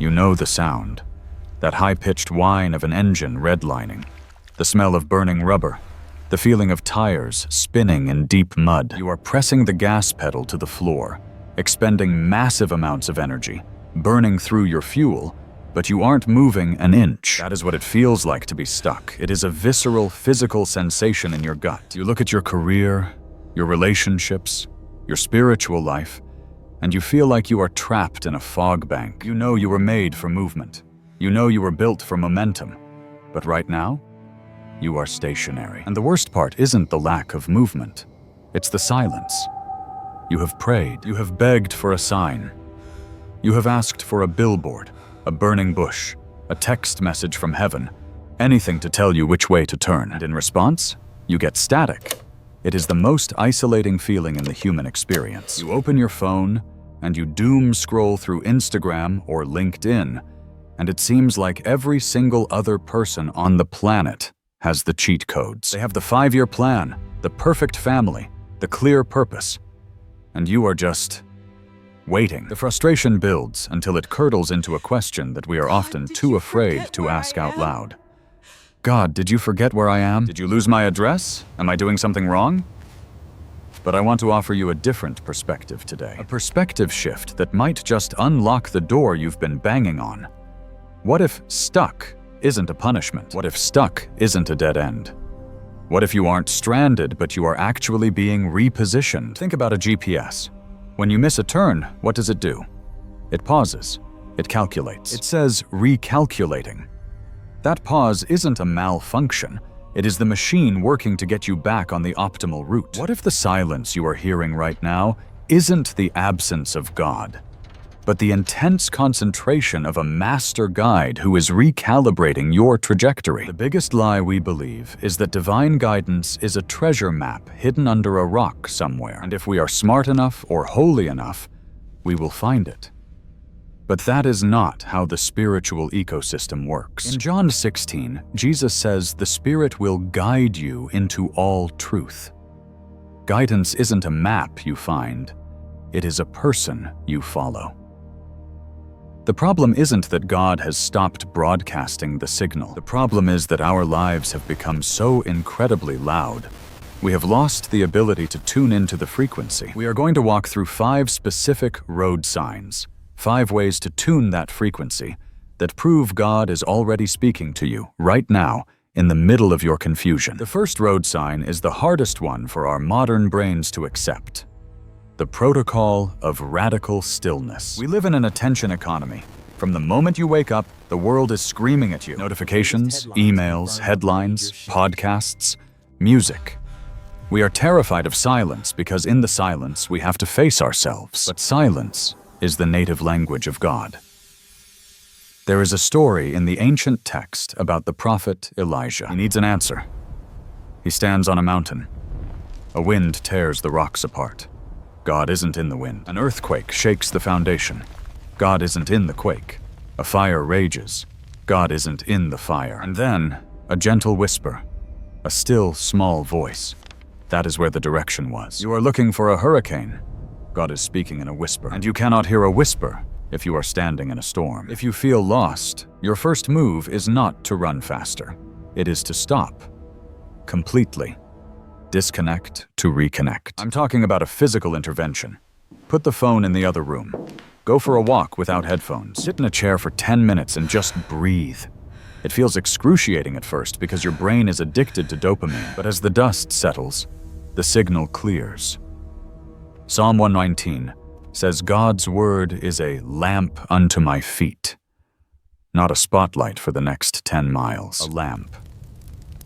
You know the sound. That high-pitched whine of an engine redlining. The smell of burning rubber. The feeling of tires spinning in deep mud. You are pressing the gas pedal to the floor, expending massive amounts of energy, burning through your fuel, but you aren't moving an inch. That is what it feels like to be stuck. It is a visceral, physical sensation in your gut. You look at your career, your relationships, your spiritual life, and you feel like you are trapped in a fog bank. You know you were made for movement. You know you were built for momentum. But right now, you are stationary. And the worst part isn't the lack of movement. It's the silence. You have prayed. You have begged for a sign. You have asked for a billboard, a burning bush, a text message from heaven, anything to tell you which way to turn. And in response, you get static. It is the most isolating feeling in the human experience. You open your phone, and you doom scroll through Instagram or LinkedIn, and it seems like every single other person on the planet has the cheat codes. They have the 5-year plan, the perfect family, the clear purpose, and you are just waiting. The frustration builds until it curdles into a question that we are often too afraid to ask out loud. God, did you forget where I am? Did you lose my address? Am I doing something wrong? But I want to offer you a different perspective today. A perspective shift that might just unlock the door you've been banging on. What if stuck isn't a punishment? What if stuck isn't a dead end? What if you aren't stranded, but you are actually being repositioned? Think about a GPS. When you miss a turn, what does it do? It pauses. It calculates. It says recalculating. That pause isn't a malfunction. It is the machine working to get you back on the optimal route. What if the silence you are hearing right now isn't the absence of God, but the intense concentration of a master guide who is recalibrating your trajectory? The biggest lie we believe is that divine guidance is a treasure map hidden under a rock somewhere, and if we are smart enough or holy enough, we will find it. But that is not how the spiritual ecosystem works. In John 16, Jesus says the Spirit will guide you into all truth. Guidance isn't a map you find, it is a person you follow. The problem isn't that God has stopped broadcasting the signal. The problem is that our lives have become so incredibly loud. We have lost the ability to tune into the frequency. We are going to walk through 5 specific road signs. 5 ways to tune that frequency that prove God is already speaking to you right now in the middle of your confusion. The first road sign is the hardest one for our modern brains to accept. The protocol of radical stillness. We live in an attention economy. From the moment you wake up, the world is screaming at you. Notifications, emails, headlines, podcasts, music. We are terrified of silence because in the silence we have to face ourselves. But silence is the native language of God. There is a story in the ancient text about the prophet Elijah. He needs an answer. He stands on a mountain. A wind tears the rocks apart. God isn't in the wind. An earthquake shakes the foundation. God isn't in the quake. A fire rages. God isn't in the fire. And then, a gentle whisper. A still, small voice. That is where the direction was. You are looking for a hurricane. God is speaking in a whisper. And you cannot hear a whisper if you are standing in a storm. If you feel lost, your first move is not to run faster. It is to stop. Completely. Disconnect to reconnect. I'm talking about a physical intervention. Put the phone in the other room. Go for a walk without headphones. Sit in a chair for 10 minutes and just breathe. It feels excruciating at first because your brain is addicted to dopamine, but as the dust settles, the signal clears. Psalm 119 says God's word is a lamp unto my feet. Not a spotlight for the next 10 miles, a lamp.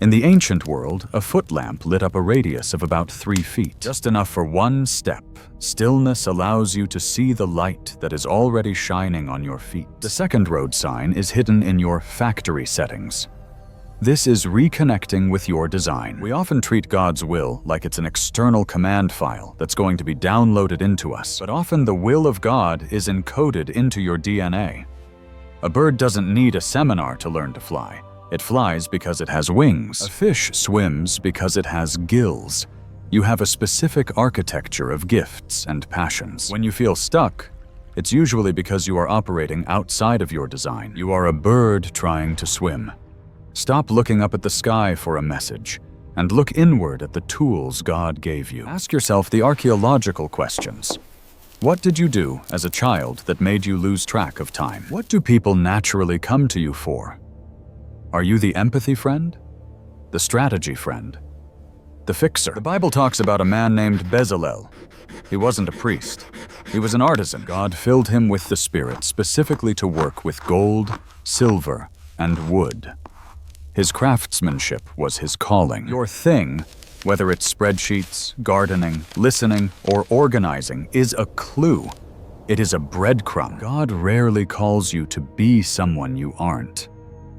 In the ancient world, a foot lamp lit up a radius of about 3 feet, just enough for one step. Stillness allows you to see the light that is already shining on your feet. The second road sign is hidden in your factory settings. This is reconnecting with your design. We often treat God's will like it's an external command file that's going to be downloaded into us, but often the will of God is encoded into your DNA. A bird doesn't need a seminar to learn to fly. It flies because it has wings. A fish swims because it has gills. You have a specific architecture of gifts and passions. When you feel stuck, it's usually because you are operating outside of your design. You are a bird trying to swim. Stop looking up at the sky for a message, and look inward at the tools God gave you. Ask yourself the archaeological questions. What did you do as a child that made you lose track of time? What do people naturally come to you for? Are you the empathy friend? The strategy friend? The fixer? The Bible talks about a man named Bezalel. He wasn't a priest. He was an artisan. God filled him with the Spirit specifically to work with gold, silver, and wood. His craftsmanship was his calling. Your thing, whether it's spreadsheets, gardening, listening, or organizing, is a clue. It is a breadcrumb. God rarely calls you to be someone you aren't.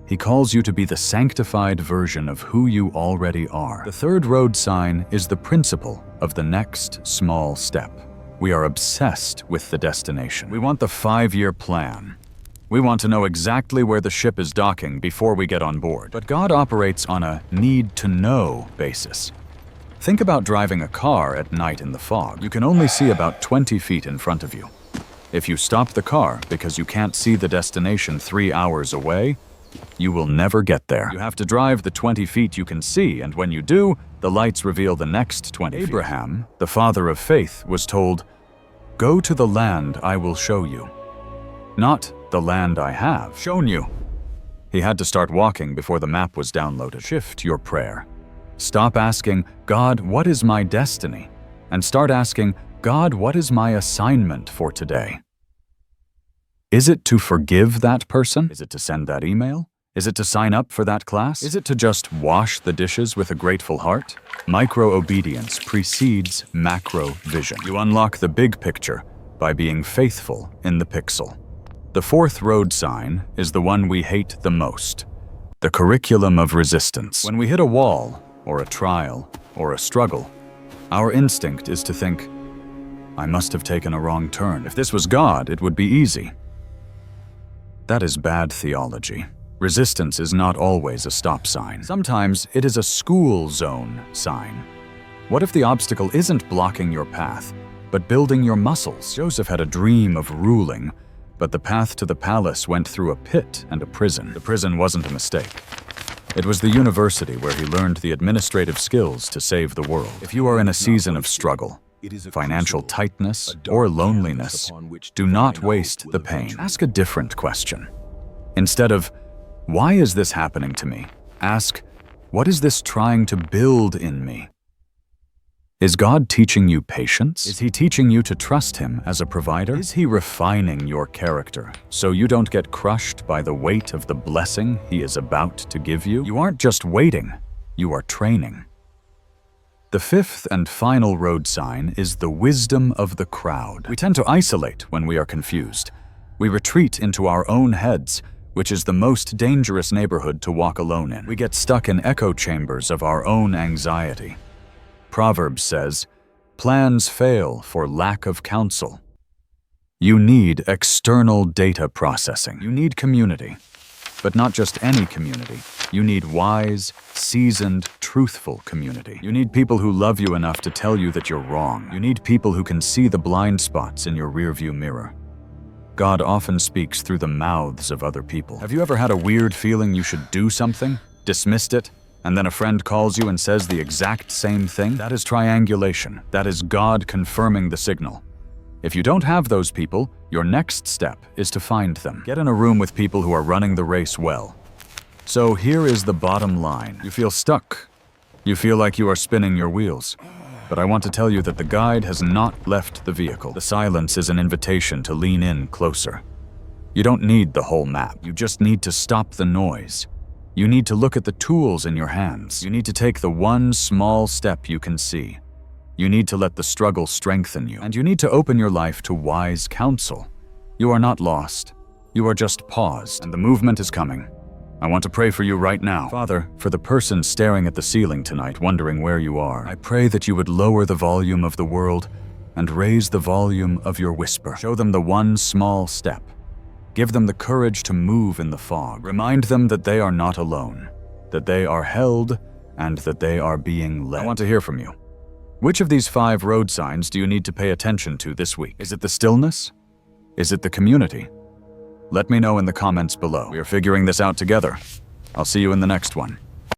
He calls you to be the sanctified version of who you already are. The third road sign is the principle of the next small step. We are obsessed with the destination. We want the 5-year plan. We want to know exactly where the ship is docking before we get on board. But God operates on a need-to-know basis. Think about driving a car at night in the fog. You can only see about 20 feet in front of you. If you stop the car because you can't see the destination 3 hours away, you will never get there. You have to drive the 20 feet you can see, and when you do, the lights reveal the next 20 feet. Abraham, the father of faith, was told, "Go to the land I will show you." Not the land I have shown you. He had to start walking before the map was downloaded. Shift your prayer. Stop asking, "God, what is my destiny?" and start asking, "God, what is my assignment for today?" Is it to forgive that person? Is it to send that email? Is it to sign up for that class? Is it to just wash the dishes with a grateful heart? Micro-obedience precedes macro-vision. You unlock the big picture by being faithful in the pixel. The fourth road sign is the one we hate the most, the curriculum of resistance. When we hit a wall, or a trial, or a struggle, our instinct is to think, "I must have taken a wrong turn. If this was God, it would be easy." That is bad theology. Resistance is not always a stop sign. Sometimes it is a school zone sign. What if the obstacle isn't blocking your path, but building your muscles? Joseph had a dream of ruling, but the path to the palace went through a pit and a prison. The prison wasn't a mistake. It was the university where he learned the administrative skills to save the world. If you are in a season of struggle, financial tightness, or loneliness, do not waste the pain. Ask a different question. Instead of, "Why is this happening to me?" ask, "What is this trying to build in me?" Is God teaching you patience? Is He teaching you to trust Him as a provider? Is He refining your character so you don't get crushed by the weight of the blessing He is about to give you? You aren't just waiting, you are training. The fifth and final road sign is the wisdom of the crowd. We tend to isolate when we are confused. We retreat into our own heads, which is the most dangerous neighborhood to walk alone in. We get stuck in echo chambers of our own anxiety. Proverbs says, "Plans fail for lack of counsel." You need external data processing. You need community. But not just any community. You need wise, seasoned, truthful community. You need people who love you enough to tell you that you're wrong. You need people who can see the blind spots in your rearview mirror. God often speaks through the mouths of other people. Have you ever had a weird feeling you should do something, dismissed it, and then a friend calls you and says the exact same thing? That is triangulation. That is God confirming the signal. If you don't have those people, your next step is to find them. Get in a room with people who are running the race well. So here is the bottom line. You feel stuck. You feel like you are spinning your wheels. But I want to tell you that the guide has not left the vehicle. The silence is an invitation to lean in closer. You don't need the whole map. You just need to stop the noise. You need to look at the tools in your hands. You need to take the one small step you can see. You need to let the struggle strengthen you. And you need to open your life to wise counsel. You are not lost. You are just paused, and the movement is coming. I want to pray for you right now. Father, for the person staring at the ceiling tonight, wondering where you are, I pray that you would lower the volume of the world and raise the volume of your whisper. Show them the one small step. Give them the courage to move in the fog. Remind them that they are not alone, that they are held, and that they are being led. I want to hear from you. Which of these 5 road signs do you need to pay attention to this week? Is it the stillness? Is it the community? Let me know in the comments below. We are figuring this out together. I'll see you in the next one.